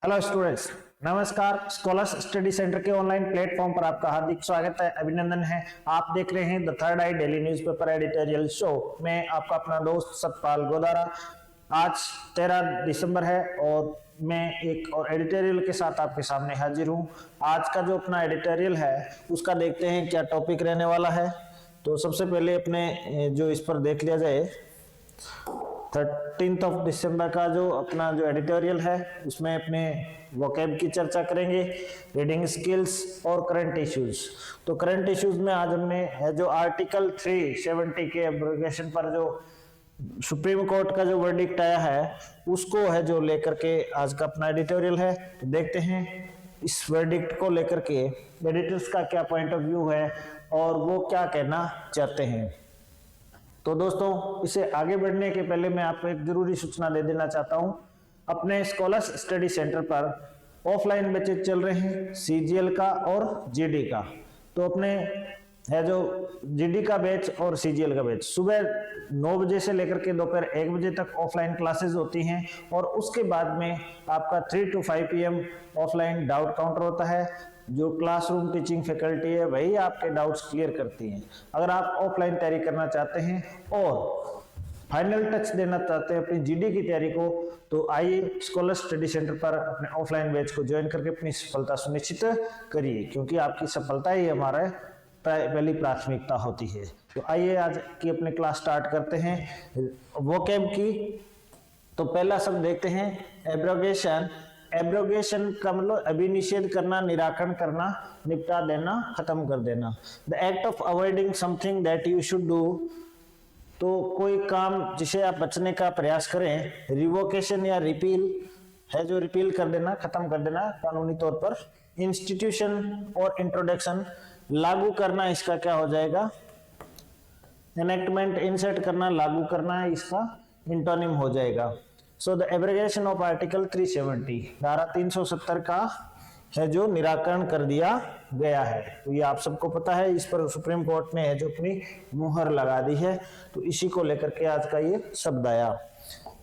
Hello students, नमस्कार। Scholars study centre के online platform पर आपका हार्दिक स्वागत है, अभिनंदन है। आप देख रहे हैं the third I daily newspaper editorial show. मैं आपका अपना दोस्त सतपाल गोदारा। आज 13 दिसंबर है और मैं एक और एडिटोरियल के साथ आपके सामने हाजिर हूँ। आज का जो अपना एडिटोरियल है उसका देखते हैं क्या टॉपिक रहने वाला है। तो सबसे पहले अपने जो इस पर देख लिया जाए 13 दिसंबर का जो अपना जो एडिटोरियल है उसमें अपने वोकैब की चर्चा करेंगे, रीडिंग स्किल्स और करंट इश्यूज। तो करंट इश्यूज में आज हमने है जो आर्टिकल 370 के एब्रोगेशन पर जो सुप्रीम कोर्ट का जो वर्डिक्ट आया है उसको है जो लेकर के आज का अपना एडिटोरियल है। तो देखते हैं इस वर्डिक्ट को लेकर के एडिटर्स का क्या पॉइंट ऑफ व्यू है और वो क्या कहना चाहते हैं। तो दोस्तों, इसे आगे बढ़ने के पहले मैं आपको एक जरूरी सूचना दे देना चाहता हूं। अपने स्कॉलर्स स्टडी सेंटर पर ऑफलाइन बैचेज चल रहे हैं, सीजीएल का और जीडी का। तो अपने है जो जीडी का बैच और सीजीएल का बैच सुबह 9 बजे से लेकर के दोपहर 1 बजे तक ऑफलाइन क्लासेस होती हैं और उसके बाद में आपका 3 to 5 PM offline doubt counter होता है। जो क्लासरूम टीचिंग फैकल्टी है वही आपके डाउट्स क्लियर करती हैं। अगर आप ऑफलाइन तैयारी करना चाहते हैं और फाइनल टच देना चाहते हैं अपनी जीडी की तैयारी को, तो आइए स्कॉलर स्टडी सेंटर पर अपने ऑफलाइन बैच को ज्वाइन करके अपनी सफलता सुनिश्चित करिए, क्योंकि आपकी सफलता ही हमारा पहली प्राथमिकता होती है। तो आइए आज की अपनी क्लास स्टार्ट करते हैं वोकैब की। तो पहला शब्द देखते हैं एब्रोगेशन। एब्रोगेशन का मतलब अभिनिषेध करना, निराकरण करना, निपटा देना, खत्म कर देना। The act of avoiding something that you should do. तो कोई काम जिसे आप बचने का प्रयास करें। रिवोकेशन या रिपील है जो रिपील कर देना, खत्म कर देना कानूनी तौर पर। इंस्टीट्यूशन और इंट्रोडक्शन लागू करना, इसका क्या हो जाएगा एनेक्टमेंट। इंसर्ट करना, लागू करना है, इसका इंटोनिम हो जाएगा। So the abrogation of article 370 धारा 370 का है जो निराकरण कर दिया गया है। तो ये आप सबको पता है, इस पर सुप्रीम कोर्ट ने है जो अपनी मुहर लगा दी है। तो इसी को लेकर के आज का ये शब्द आया।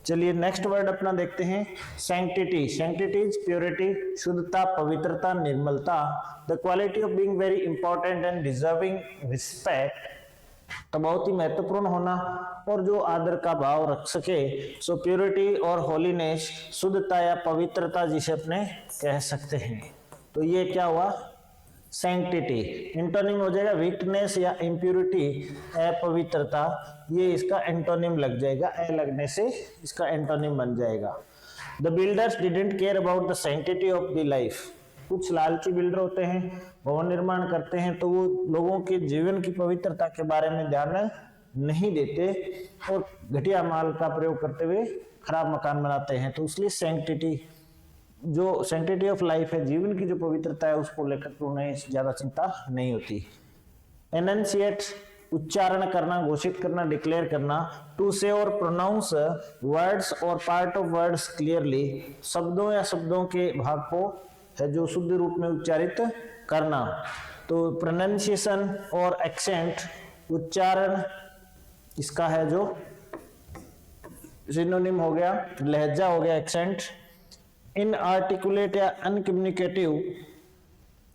चलिए नेक्स्ट वर्ड अपना देखते हैं सैंक्टिटी। सैंक्टिटी इज प्योरिटी, शुद्धता, पवित्रता, निर्मलता। The quality of being very important and deserving respect. तो बहुत ही महत्वपूर्ण होना और जो आदर का भाव रख सके। सो प्योरिटी और होलीनेस, शुद्धता या पवित्रता जिसे अपने कह सकते हैं। तो ये क्या हुआ सैंक्टिटी। इंटोनिम हो जाएगा वीकनेस या इम्प्योरिटी, अपवित्रता। ये इसका एंटोनिम लग जाएगा, ए लगने से इसका एंटोनिम बन जाएगा। The builders didn't care about the sanctity of the life. कुछ लालची बिल्डर होते हैं, भवन निर्माण करते हैं तो वो लोगों के जीवन की पवित्रता के बारे में ध्यान नहीं देते और घटिया माल का प्रयोग करते हुए खराब मकान बनाते हैं। तो इसलिए सैंक्टिटी, जो सैंक्टिटी ऑफ लाइफ है, जीवन की जो पवित्रता है, उसको लेकर उन्हें ज्यादा चिंता नहीं होती। एनंसिएट उच्चारण करना, घोषित करना, डिक्लेयर करना। टू से और प्रोनाउंस वर्ड्स और पार्ट ऑफ वर्ड्स क्लियरली, शब्दों या शब्दों के भाग को है जो शुद्ध रूप में उच्चारित करना। तो प्रोनाउंसिएशन और एक्सेंट, उच्चारण, इसका है जो सिनोनिम हो गया, लहजा हो गया एक्सेंट। इनआर्टिकुलेट या अनकम्युनिकेटिव,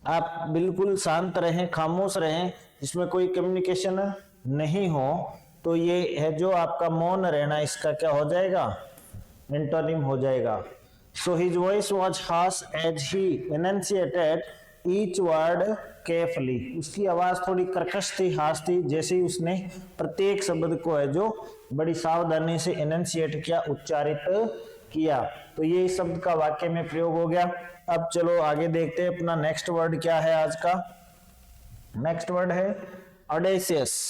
आप बिल्कुल शांत रहें, खामोश रहें, जिसमें कोई कम्युनिकेशन नहीं हो, तो ये है जो आपका मौन रहना, इसका क्या हो जाएगा एंटोनिम हो जाएगा। So his voice was harsh as he enunciated each word carefully. उसकी आवाज थोड़ी कर्कश थी, हार्श थी, जैसे ही उसने प्रत्येक शब्द को है जो बड़ी सावधानी से एनंसिएट किया, उच्चारित किया। तो ये इस शब्द का वाक्य में प्रयोग हो गया। अब चलो आगे देखते हैं अपना नेक्स्ट वर्ड क्या है आज का। नेक्स्ट वर्ड है ऑडेशियस।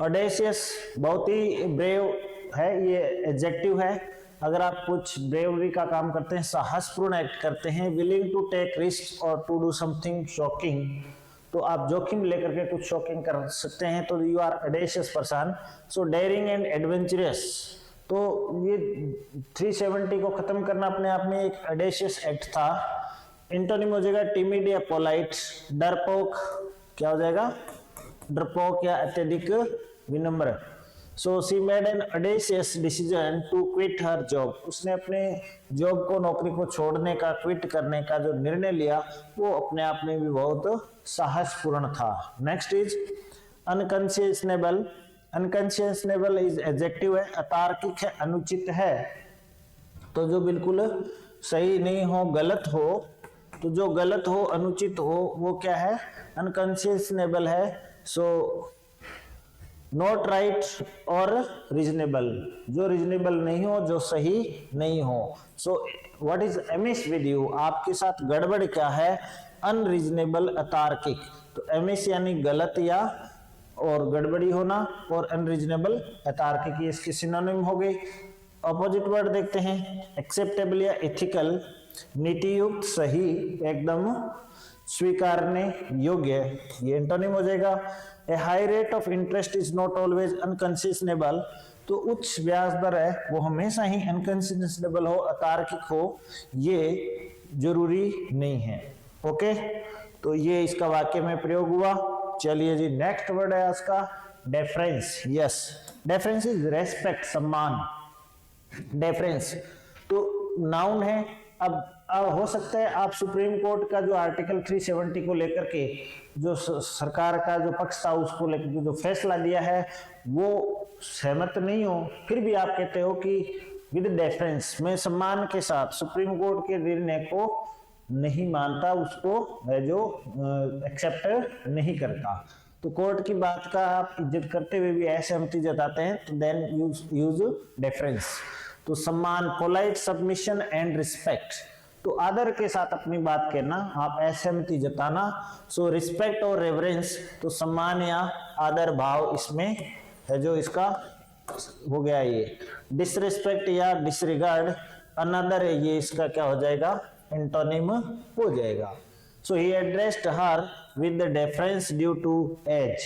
ऑडेशियस बहुत ही ब्रेव है, ये एडजेक्टिव है। अगर आप कुछ ब्रेवरी का काम करते हैं, साहसपूर्ण एक्ट करते हैं, विलिंग टू टेक रिस्क और टू डू समथिंग शॉकिंग, तो आप जोखिम लेकर के कुछ शॉकिंग कर सकते हैं, तो you are audacious person. So daring and adventurous. तो ये 370 को खत्म करना अपने आप में एक ऑडेशियस एक्ट था। इंटोनिम हो जाएगा टिमिड या पोलाइट। डरपोक क्या हो जाएगा, डरपोक या अत्यधिक विनम्र। So she made an audacious decision to quit her job, उसने अपने जॉब को, नौकरी को छोड़ने का, क्विट करने का जो निर्णय लिया वो अपने आप में भी बहुत साहसपूर्ण था। Next is unconscionable. Unconscionable is adjective है, अतार्किक है, अनुचित है, तो जो बिल्कुल सही नहीं हो, गलत हो, तो जो गलत हो, अनुचित हो, वो क्या है, अनकंसियसनेबल है। सो नॉट राइट और रीजनेबल, जो रीजनेबल नहीं हो, जो सही नहीं हो। So what is amiss with you, आपके साथ गड़बड़ क्या है, अनरीजनेबल, अतार्किक। तो एमिस यानी गलत या और गड़बड़ी होना, और अनरीजनेबल अतार्किक, ये इसके सिनोनिम हो गए। ऑपोजिट वर्ड देखते हैं, एक्सेप्टेबल या एथिकल, नीतियुक्त, सही, एकदम स्वीकारने योग्य, ये एंटोनिम हो जाएगा। A high rate of interest is not always unconscionable, तो उच्च ब्याज दर है वो हमेशा ही अनकंसिस्टेबल हो, अतार्किक हो, ये जरूरी नहीं है। ओके, तो ये इसका वाक्य में प्रयोग हुआ। चलिए जी, नेक्स्ट वर्ड है इसका deference. Yes, deference is respect, सम्मान। डेफरेंस तो नाउन है। अब हो सकता है आप सुप्रीम कोर्ट का जो आर्टिकल 370 को लेकर के जो सरकार का जो पक्ष था उसको लेकर जो फैसला दिया है वो सहमत नहीं हो, फिर भी आप कहते हो कि विद डेफरेंस, मैं सम्मान के साथ सुप्रीम कोर्ट के निर्णय को नहीं मानता, उसको जो एक्सेप्ट नहीं करता। तो कोर्ट की बात का आप इज्जत करते हुए भी असहमति जताते हैं, तो देन यूज डेफरेंस। तो सम्मान, पोलाइट सबमिशन एंड रिस्पेक्ट, तो आदर के साथ अपनी बात कहना, आप असहमति जताना। सो रिस्पेक्ट और रेवरेंस, तो सम्मान या आदर भाव इसमें है, जो इसका हो गया। ये डिसरिस्पेक्ट या डिसरिगार्ड, अनदर है, ये इसका क्या हो जाएगा, एंटोनिम हो जाएगा। So he addressed her with the deference due to age,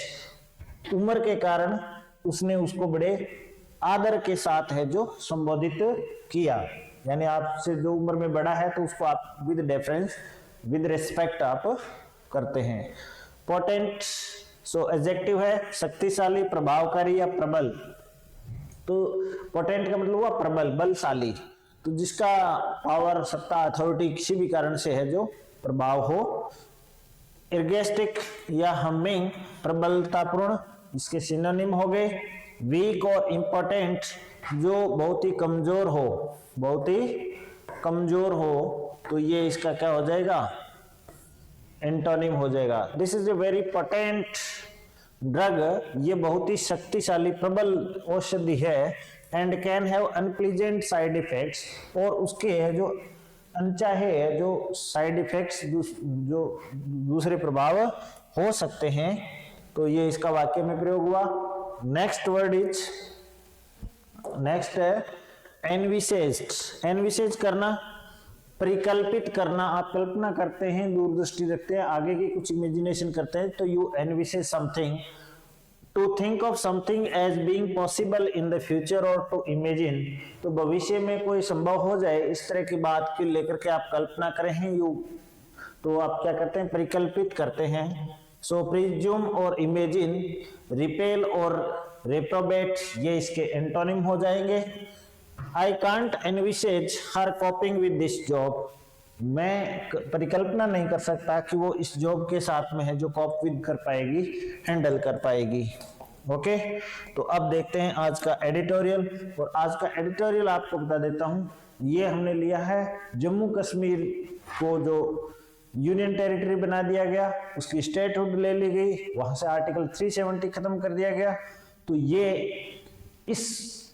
उम्र के कारण उसने उसको बड़े आदर के साथ है जो संबोधित किया, यानी आपसे जो उम्र में बड़ा है तो उसको आप विद डेफरेंस, विद रिस्पेक्ट आप करते हैं। पोटेंट, सो एडजेक्टिव है, शक्तिशाली, प्रभावकारी या प्रबल। तो पोटेंट का मतलब हुआ प्रबल, बलशाली, तो जिसका पावर, सत्ता, अथॉरिटी किसी भी कारण से है जो प्रभाव हो। एर्गेस्टिक या हमिंग, प्रबलतापूर्ण, इसके सिनोनिम हो गए। वीक और इम्पोर्टेंट, जो बहुत ही कमजोर हो, बहुत ही कमजोर हो, तो ये इसका क्या हो जाएगा, एंटोनिम हो जाएगा। This is a very potent drug, ये बहुत ही शक्तिशाली, प्रबल औषधि है। And can have unpleasant side effects, और उसके जो अनचाहे जो साइड इफेक्ट्स, जो दूसरे प्रभाव हो सकते हैं, तो ये इसका वाक्य में प्रयोग हुआ। नेक्स्ट वर्ड इज, नेक्स्ट है एनविसेज्ड। एनविसेज करना, परिकल्पित करना, आप कल्पना करते हैं, दूरदृष्टि रखते हैं, आगे की कुछ इमेजिनेशन करते हैं, तो you envisage something, to think of something as being possible in the future और टू इमेजिन, तो भविष्य में कोई संभव हो जाए इस तरह की बात को लेकर के आप कल्पना करें हैं, यू, तो आप क्या करते हैं, परिकल्पित करते हैं। सो प्रिज्यूम और इमेजिन, रिपेल और रेप्रोबेट, ये इसके एंटोनिम हो जाएंगे। I can't envisages her कॉपिंग with this job, मैं परिकल्पना नहीं कर सकता कि वो इस जॉब के साथ में है जो कॉप विद कर पाएगी, हैंडल कर पाएगी। ओके, तो अब देखते हैं आज का एडिटोरियल, और आज का एडिटोरियल आपको बता देता हूं, ये हमने लिया है जम्मू कश्मीर को जो यूनियन टेरिटरी बना दिया गया, उसकी स्टेटहुड ले ली गई, वहां से आर्टिकल 370 खत्म कर दिया गया। तो ये इस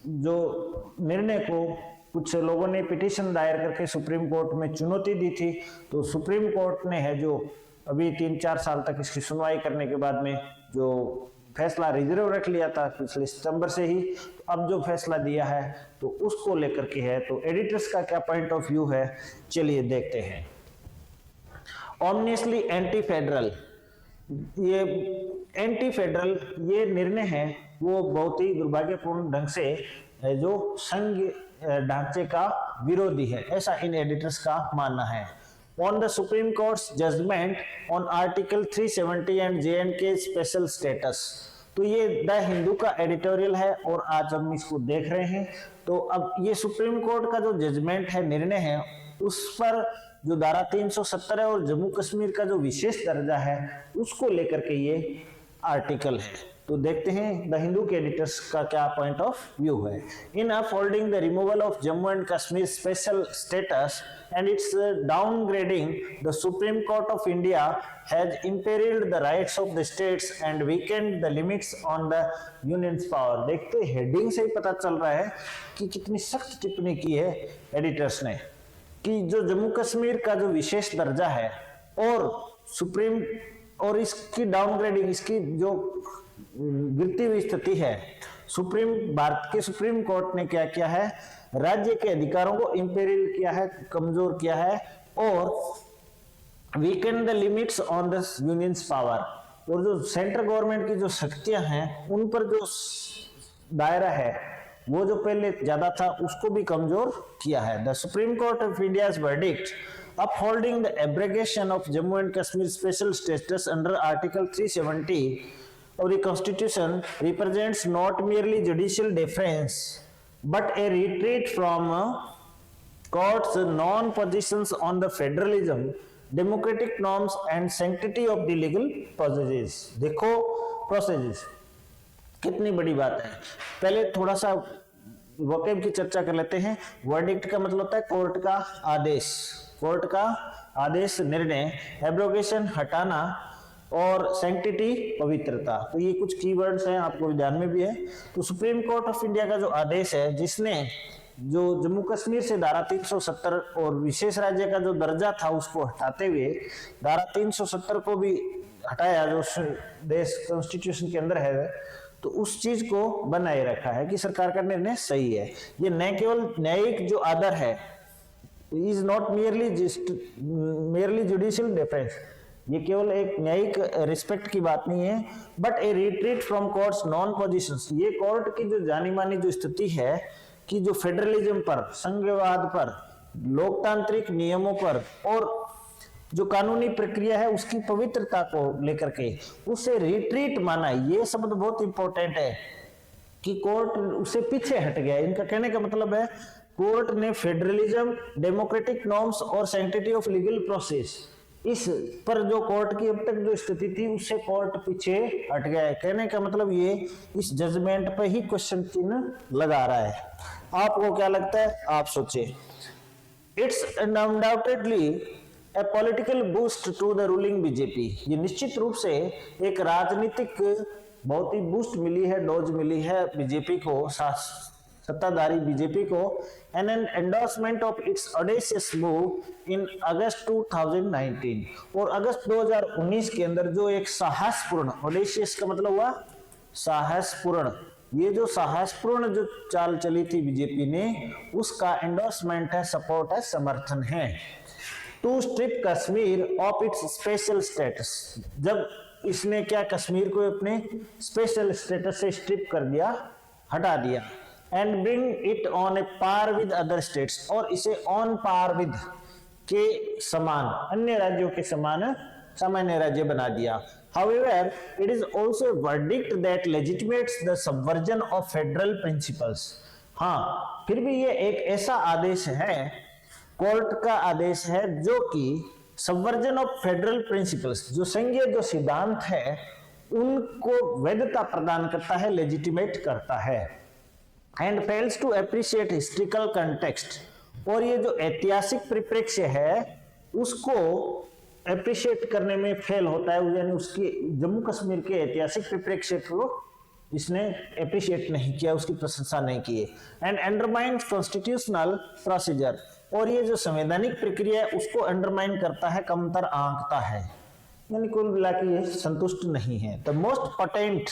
जो निर्णय को कुछ लोगों ने पिटीशन दायर करके सुप्रीम कोर्ट में चुनौती दी थी, तो सुप्रीम कोर्ट ने है जो अभी 3-4 साल तक इसकी सुनवाई करने के बाद में जो फैसला रिजर्व रख लिया था पिछले सितंबर से ही, तो अब जो फैसला दिया है तो उसको लेकर के है। तो एडिटर्स का क्या पॉइंट ऑफ व्यू है, चलिए देखते हैं। ऑमनियसली एंटी फेडरल, ये एंटी फेडरल ये निर्णय है वो बहुत ही दुर्भाग्यपूर्ण ढंग से जो संघ ढांचे का विरोधी है, ऐसा इन एडिटर्स का मानना है। On the supreme court's judgement on article 370 and J&K special status, तो ये द हिंदू का एडिटोरियल है और आज हम इसको देख रहे हैं। तो अब ये सुप्रीम कोर्ट का जो जजमेंट है, निर्णय है, उस पर जो धारा 370 है और जम्मू कश्मीर का जो विशेष दर्जा है उसको लेकर के ये आर्टिकल है। तो देखते हैं द हिंदू के एडिटर्स का क्या पॉइंट ऑफ व्यू है। In upholding the removal of Jammu and Kashmir special status and its downgrading, the Supreme Court of India has imperiled the rights of the states and weakened the limits on the union's power। देखते heading से ही पता चल रहा है कि कितनी सख्त टिप्पणी की है एडिटर्स ने कि जो जम्मू कश्मीर का जो विशेष दर्जा है और सुप्रीम और इसकी डाउनग्रेडिंग, इसकी जो गिरती हुई स्थिति है, भारत के सुप्रीम कोर्ट ने क्या किया है, राज्य के अधिकारों को इंपेरिल किया है, कमजोर किया है और Weeknd the limits on the unions power, और जो सेंट्रल गवर्नमेंट की जो शक्तियां हैं उन पर जो दायरा है वो जो पहले ज्यादा था उसको भी कमजोर किया है। The supreme court of India's verdict upholding the abrogation of Jammu and Kashmir special status under article 370 of the Constitution represents not merely judicial deference but a retreat from court's non-positions on the federalism, democratic norms and sanctity of the legal processes। देखो processes कितनी बड़ी बात है। पहले थोड़ा सा vocab की चर्चा कर लेते हैं। वर्डिक्ट का मतलब होता है कोर्ट का आदेश, कोर्ट का आदेश, निर्णय, एब्रोगेशन हटाना और सैंक्टिटी पवित्रता। तो ये कुछ कीवर्ड्स हैं, आपको ध्यान में भी है। तो सुप्रीम कोर्ट ऑफ इंडिया का जो आदेश है, जिसने जो जम्मू कश्मीर से धारा 370 और विशेष राज्य का जो दर्जा था उसको हटाते हुए धारा 370 को भी हटाया, जो देश कॉन्स्टिट्यूशन के अंदर है, तो उस चीज को बनाए रखा है कि सरकार का निर्णय सही है। ये न केवल न्यायिक जो आदर है, is not merely judicial difference, ये केवल एक न्यायिक रिस्पेक्ट की बात नहीं है, but A retreat from courts non positions. ये कोर्ट की जो जानी मानी जो स्थिति है कि जो फेडरलिज्म पर, संघवाद पर, लोकतांत्रिक नियमों पर और जो कानूनी प्रक्रिया है उसकी पवित्रता को लेकर के उसे रिट्रीट माना। ये शब्द बहुत इंपॉर्टेंट है कि कोर्ट उससे पीछे हट गया। इनका कहने का मतलब है कोर्ट ने फेडरलिज्म, डेमोक्रेटिक नॉर्म्स और सैंक्टिटी ऑफ लीगल प्रोसेस, इस पर जो कोर्ट की अब तक जो स्थिति थी उससे कोर्ट पीछे हट गया है। कहने का मतलब ये इस जजमेंट पे ही क्वेश्चन चिन्ह लगा रहा है। आपको क्या लगता है, आप सोचे। It's undoubtedly a political boost to the ruling BJP. ये निश्चित रूप से एक राजनीतिक बहुत ही बूस्ट मिली है, डोज मिली है बीजेपी को, सत्ताधारी बीजेपी को, an endorsement of its audacious move in August 2019। और अगस्त 2019 के अंदर जो एक साहसपूर्ण, ऑडेशियस का मतलब हुआ साहसपूर्ण, ये जो साहसपूर्ण जो चाल चली थी बीजेपी ने, उसका एंडोर्समेंट है, सपोर्ट है, समर्थन है। To strip Kashmir of its special status. जब इसने क्या कश्मीर को अपने स्पेशल स्टेटस से स्ट्रिप कर दिया, हटा दिया, and bring it on a par with other states, और इसे ऑन पार विद के समान, अन्य राज्यों के समान सामान्य राज्य बना दिया। However, it is also a verdict that legitimates the subversion of federal principles। हाँ, फिर भी ये एक ऐसा आदेश है, कोर्ट का आदेश है, जो कि सबवर्जन ऑफ फेडरल प्रिंसिपल्स, जो संघीय जो सिद्धांत है उनको वैधता प्रदान करता है, लेजिटिमेट करता है। And fails to appreciate historical context, और ये जो ऐतिहासिक परिप्रेक्ष्य है उसको अप्रिशिएट करने में फेल होता है, यानी उसकी जम्मू कश्मीर के ऐतिहासिक परिप्रेक्ष्य को इसने अप्रिशिएट नहीं किया, उसकी प्रशंसा नहीं की। एंड अंडरमाइंस कॉन्स्टिट्यूशनल प्रोसीजर, और ये जो संवैधानिक प्रक्रिया है उसको अंडरमाइन करता है, कमतर आंकता है, यानी कुल मिला के ये संतुष्ट नहीं है। द मोस्ट पोटेंट,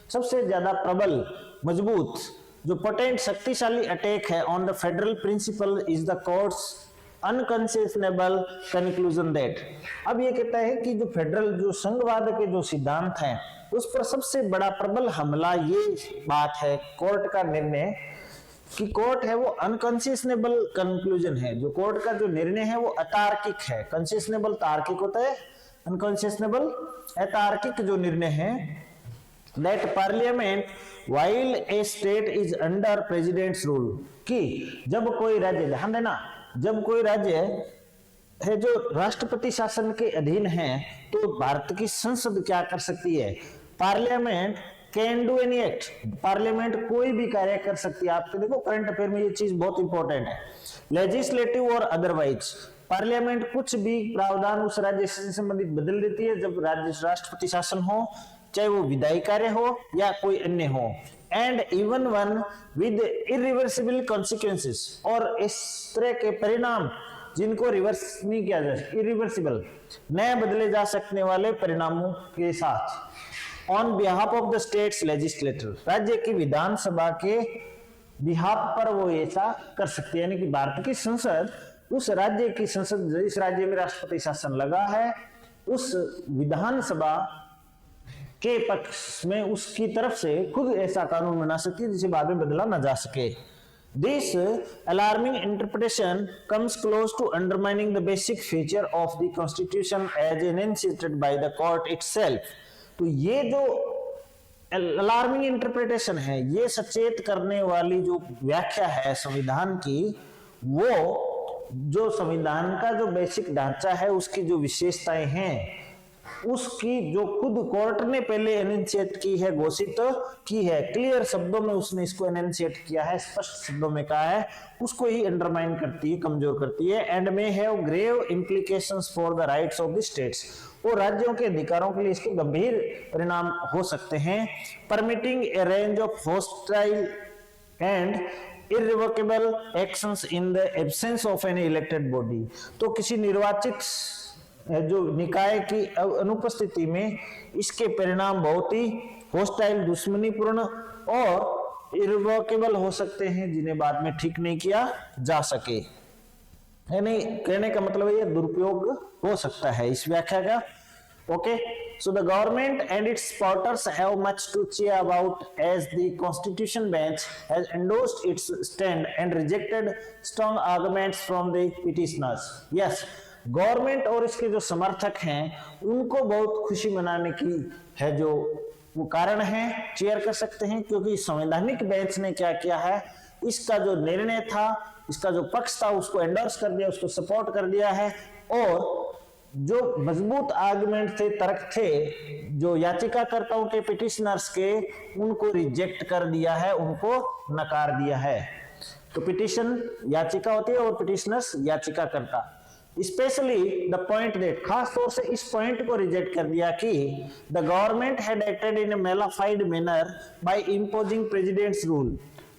सबसे ज्यादा प्रबल, मजबूत, जो पोटेंट शक्तिशाली अटैक है on the federal principle is the court's unconscionable conclusion that. अब ये कहता है कि जो फेडरल जो संघवाद के जो सिद्धांत हैं उस पर सबसे बड़ा प्रबल हमला ये बात है, कोर्ट का निर्णय कि कोर्ट है वो अनकंसेशनेबल कंक्लूजन है, जो कोर्ट का जो निर्णय है वो अतार्किक है। कंसेशनेबल तार्किक होता है, अनकंसेशनेबल अतार्किक जो निर्णय है that parliament while a state is under president's rule, कि जब कोई राज्य, ध्यान देना, जब कोई राज्य है जो राष्ट्रपति शासन के अधीन है तो भारत की संसद क्या कर सकती है? Parliament can do any act, parliament कोई भी कार्य कर सकती है। आपके देखो करंट अफेयर में ये चीज बहुत इंपॉर्टेंट है। लेजिस्लेटिव और अदरवाइज, पार्लियामेंट कुछ भी प्रावधान उस राज्य से संबंधित बदल देती है जब राज्य राष्ट्रपति शासन हो, चाहे वो विधायी कार्य हो या कोई अन्य हो। And even one with irreversible consequences, और इस तरह के परिणाम जिनको रिवर्स नहीं किया जा सकता, इरिवर्सिबल, नए बदले जा सकने वाले परिणामों के साथ। On behalf of the states legislator, राज्य की विधानसभा के बिहाफ पर वो ऐसा कर सकती है, यानी कि भारत की संसद उस राज्य की संसद, जिस राज्य में राष्ट्रपति शासन लगा है, उस विधानसभा के पक्ष में उसकी तरफ से खुद ऐसा कानून बना सकती है जिसे बाद में बदला न जा सके। This alarming interpretation comes close to undermining the basic feature of the constitution as enunciated by the court itself. तो ये जो अलार्मिंग इंटरप्रिटेशन है, ये सचेत करने वाली जो व्याख्या है संविधान की, वो जो संविधान का जो बेसिक ढांचा है, उसकी जो विशेषताएं हैं, उसकी जो खुद कोर्ट ने पहले एनंसिएट की है, घोषित की है, क्लियर शब्दों में उसने इसको एनंसिएट किया है, स्पष्ट शब्दों में कहा है, उसको ही अंडरमाइन करती है, कमजोर करती है। And may have grave implications for the rights of the states, और राज्यों के अधिकारों के लिए इसके गंभीर परिणाम हो सकते हैं। Permitting a range of hostile and irrevocable actions in the absence of any elected body, तो किसी निर्वाचित जो निकाय की अनुपस्थिति में इसके परिणाम बहुत ही हॉस्टाइल, दुश्मनीपूर्ण और इर्रिवोकेबल हो सकते हैं, जिन्हें बाद में ठीक नहीं किया जा सके। यानी कहने का मतलब ये दुरुपयोग हो सकता है इस व्याख्या का। Okay, so the government and its supporters have much to cheer about as the constitution bench has endorsed its stand and rejected strong arguments from the petitioners. Yes, government और इसके जो समर्थक हैं उनको बहुत खुशी मनाने की है, जो वो कारण है, चेयर कर सकते हैं, क्योंकि संवैधानिक बेंच ने क्या किया है, इसका जो निर्णय था, इसका जो पक्ष था, उसको एंडोर्स कर दिया, उसको सपोर्ट कर दिया है, और जो मजबूत आर्गुमेंट थे, तर्क थे, जो याचिकाकर्ताओं के, पिटिशनर्स के, उनको रिजेक्ट कर दिया है, उनको नकार दिया है। तो पिटिशन याचिका होती है और पिटिशनर्स याचिकाकर्ता। स्पेशली द पॉइंट दैट, खास तौर से इस पॉइंट को रिजेक्ट कर दिया कि the government had acted in a malafide manner by imposing president's rule,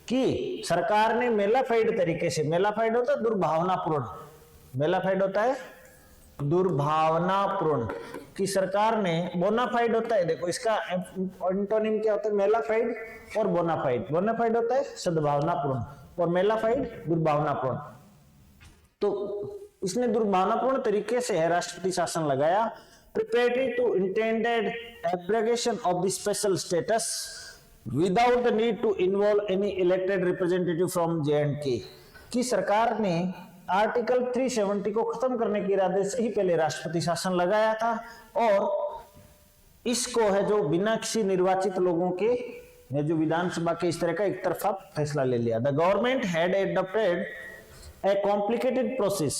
कि सरकार ने मेलाफाइड तरीके से, मेलाफाइड होता है दुर्भावनापूर्ण, मेलाफाइड होता है दुर्भावनापूर्ण, कि सरकार ने, बोनाफाइड होता है, देखो इसका एंटोनिम क्या होता है, मेलाफाइड और बोनाफाइड। बोनाफाइड होता है सद्भावनापूर्ण और मेलाफाइड दुर्भावनापूर्ण। तो इसने दुर्भावनापूर्ण तरीके से राष्ट्रपति शासन लगाया। Preparatory to intended abrogation of the special status without the need to involve any elected representative from J&K, की सरकार ने आर्टिकल 370 को खत्म करने के इरादे से ही पहले राष्ट्रपति शासन लगाया था, और इसको है जो बिना किसी निर्वाचित लोगों के, जो विधानसभा के, इस तरह का एक तरफा फैसला ले लिया। The government had adopted A complicated process,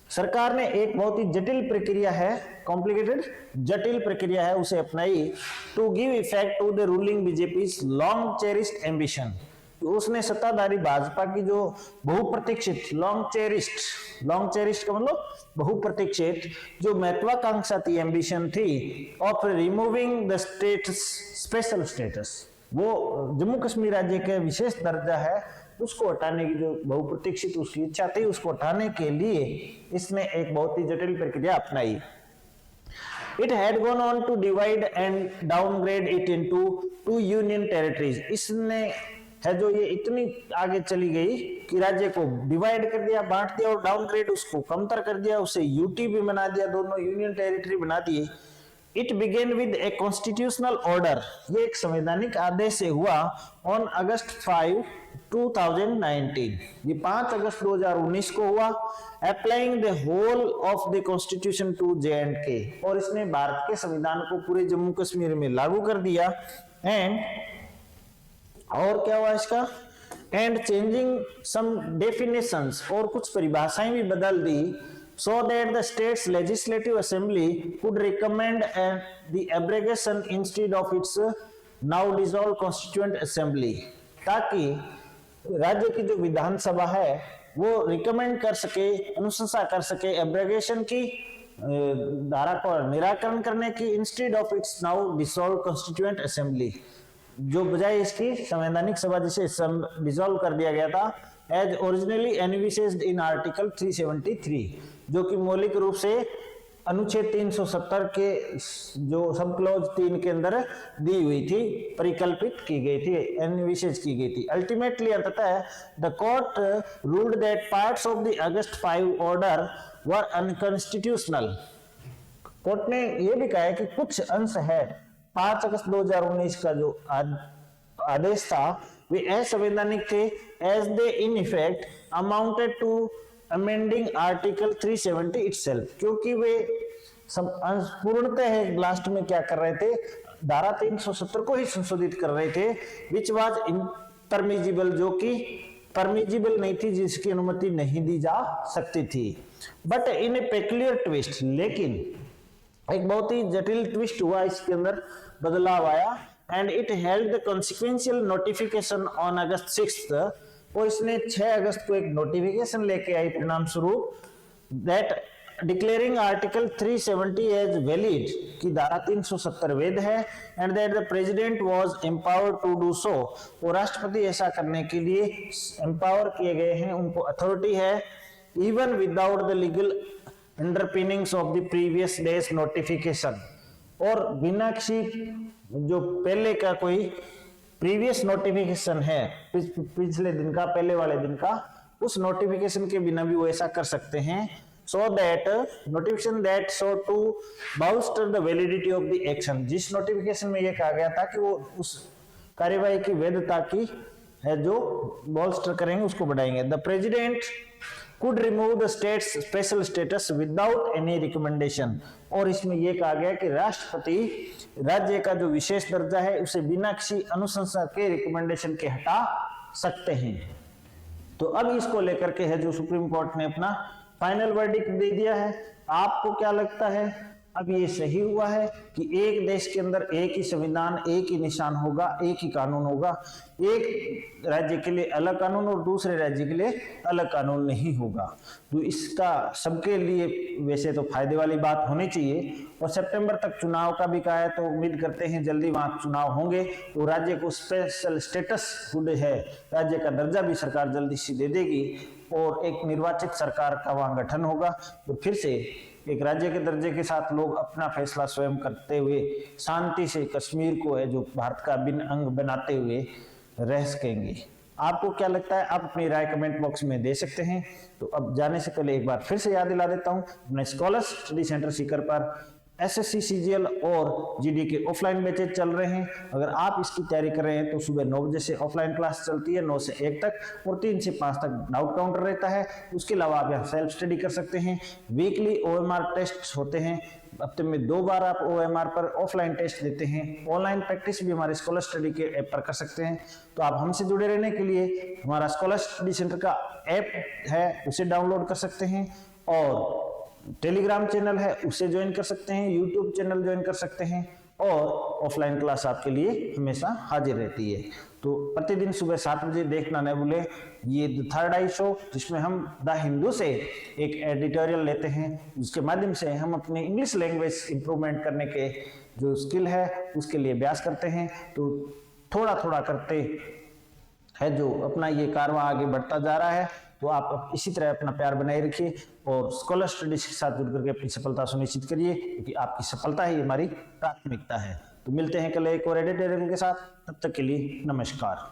सरकार ने एक बहुत ही जटिल प्रक्रिया है, कॉम्प्लिकेटेड जटिल प्रक्रिया है, उसे अपनाई, to give effect to the ruling BJP's long cherished ambition. उसने सत्ताधारी भाजपा की जो बहुप्रतीक्षित, लॉन्ग चेरिस्ड का मतलब बहुप्रतीक्षित, जो महत्वाकांक्षा थी, एम्बिशन थी, of removing the states special status, वो जम्मू कश्मीर राज्य के विशेष दर्जा है, उसको हटाने की जो बहुप्रतीक्षित उसकी इच्छा थी, उसको हटाने के लिए इसने एक बहुत ही जटिल प्रक्रिया अपनाई। It had gone on to divide and downgrade it into 2 union territories. इसने है जो ये इतनी आगे चली गई कि राज्य को डिवाइड कर दिया, बांट दिया, और डाउनग्रेड उसको कमतर कर दिया, उसे यूटी भी बना दिया, दोनों यूनियन टेरिटरी बना दिए। It began with a constitutional order, ये एक संवैधानिक आदेश से हुआ, on August 5, 2019, ये 5 अगस्त 2019 को हुआ। Applying the whole of the constitution to J&K, और इसने भारत के संविधान को पूरे जम्मू कश्मीर में लागू कर दिया। एंड और क्या हुआ इसका, एंड चेंजिंग सम डेफिनेशंस, और कुछ परिभाषाएं भी बदल दी, so that the state's legislative assembly could recommend the abrogation instead of its now dissolved constituent assembly, ताकि राज्य की जो विधानसभा है वो रिकमेंड कर सके, अनुशंसा कर सके एब्रोगेशन की, धारा को निराकरण करने की, instead of its now dissolve constituent assembly, जो बजाय इसकी संवैधानिक सभा जिसे डिसॉल्व कर दिया गया था, एज ओरिजिनली एनविसेज्ड इन आर्टिकल 373, जो कि मौलिक रूप से अनुच्छेद 370 के जो सब क्लॉज 3 के अंदर दी हुई थी, परिकल्पित की गई थी, एनविसेज की गई थी। अल्टीमेटली अंततः the court ruled that parts of the August 5 order were unconstitutional. Court ने यह भी कहा है कि कुछ अंश है 5 अगस्त 2019 का जो आदेश था वे असंवैधानिक थे, as they in effect amounted to amending article 370 itself, क्योंकि वे पूर्णतः लास्ट में क्या कर रहे थे, धारा 370 को ही संशोधित कर रहे थे, विच वाज इम्परमिजिबल, जो कि परमिजिबल नहीं थी, जिसकी अनुमति नहीं दी जा सकती थी। But in A peculiar twist, लेकिन एक बहुत ही जटिल ट्विस्ट हुआ, इसके अंदर बदलाव आया, and it held the consequential notification on August 6, और इसने 6 अगस्त को एक नोटिफिकेशन लेके आई परिणाम स्वरूप, that declaring article 370 as valid, की धारा 370 वैध है, and that the president was empowered to do so, और राष्ट्रपति ऐसा करने के लिए एम्पावर किए गए हैं, उनको अथॉरिटी है, even without the legal underpinnings of the previous days notification, और बिना किसी जो पहले का कोई प्रीवियस नोटिफिकेशन है, पिछले दिन का, पहले वाले दिन का, उस नोटिफिकेशन के बिना भी वो ऐसा कर सकते हैं। So that notification that so to bolster the validity of the action, जिस नोटिफिकेशन में ये कहा गया था कि वो उस कार्यवाही की वैधता की है जो bolster करेंगे, उसको बढ़ाएंगे। The president could remove the state's special status without any recommendation, और इसमें यह कहा गया कि राष्ट्रपति राज्य का जो विशेष दर्जा है उसे बिना किसी अनुशंसा के रिकमेंडेशन के हटा सकते हैं। तो अब इसको लेकर के है जो सुप्रीम कोर्ट ने अपना फाइनल वर्डिक्ट दे दिया है। आपको क्या लगता है, अब ये सही हुआ है कि एक देश के अंदर एक ही संविधान, एक ही निशान होगा, एक ही कानून होगा, एक राज्य के लिए अलग कानून और दूसरे राज्य के लिए अलग कानून नहीं होगा। तो इसका सबके लिए वैसे तो फायदे वाली बात होनी चाहिए, और सितंबर तक चुनाव का भी कहा है, तो उम्मीद करते हैं जल्दी वहां चुनाव होंगे, तो राज्य को स्पेशल स्टेटस है, राज्य का दर्जा भी सरकार जल्दी से दे देगी, और एक निर्वाचित सरकार का वहां गठन होगा, तो फिर से एक राज्य के दर्जे के साथ लोग अपना फैसला स्वयं करते हुए शांति से कश्मीर को है जो भारत का अभिन्न अंग बनाते हुए रह सकेंगे। आपको क्या लगता है, आप अपनी राय कमेंट बॉक्स में दे सकते हैं। तो अब जाने से पहले एक बार फिर से याद दिला देता हूं, अपने स्कॉलर स्टडी सेंटर सीकर पर एसएससी सीजीएल और जीडी के ऑफलाइन बैचेज चल रहे हैं। अगर आप इसकी तैयारी कर रहे हैं तो सुबह 9 बजे से ऑफलाइन क्लास चलती है, 9 से 1 तक, और 3 से 5 तक डाउट काउंटर रहता है। उसके अलावा आप यहाँ सेल्फ स्टडी कर सकते हैं। वीकली ओएमआर टेस्ट होते हैं, हफ्ते में 2 बार आप ओएमआर पर ऑफलाइन टेस्ट देते हैं। ऑनलाइन प्रैक्टिस भी हमारे स्कॉलर स्टडी के ऐप पर कर सकते हैं। तो आप हमसे जुड़े रहने के लिए हमारा स्कॉलर स्टडी सेंटर का ऐप है, उसे डाउनलोड कर सकते हैं, और टेलीग्राम चैनल है उसे ज्वाइन कर सकते हैं, यूट्यूब चैनल ज्वाइन कर सकते हैं, और ऑफलाइन क्लास आपके लिए हमेशा हाजिर रहती है। तो प्रतिदिन सुबह 7 बजे देखना न भूले ये द थर्ड आई शो, जिसमें हम द हिंदू से एक एडिटोरियल लेते हैं, जिसके माध्यम से हम अपनी इंग्लिश लैंग्वेज इंप्रूवमेंट करने के जो स्किल है उसके लिए अभ्यास करते हैं। तो थोड़ा थोड़ा करते है जो अपना ये कारवां आगे बढ़ता जा रहा है। तो आप इसी तरह अपना प्यार बनाए रखिए और स्कॉलर स्टडीज के साथ जुड़ करके अपनी सफलता सुनिश्चित करिए, क्योंकि आपकी सफलता ही हमारी प्राथमिकता है। तो मिलते हैं कल एक और एडिटोरियल के साथ, तब तक के लिए नमस्कार।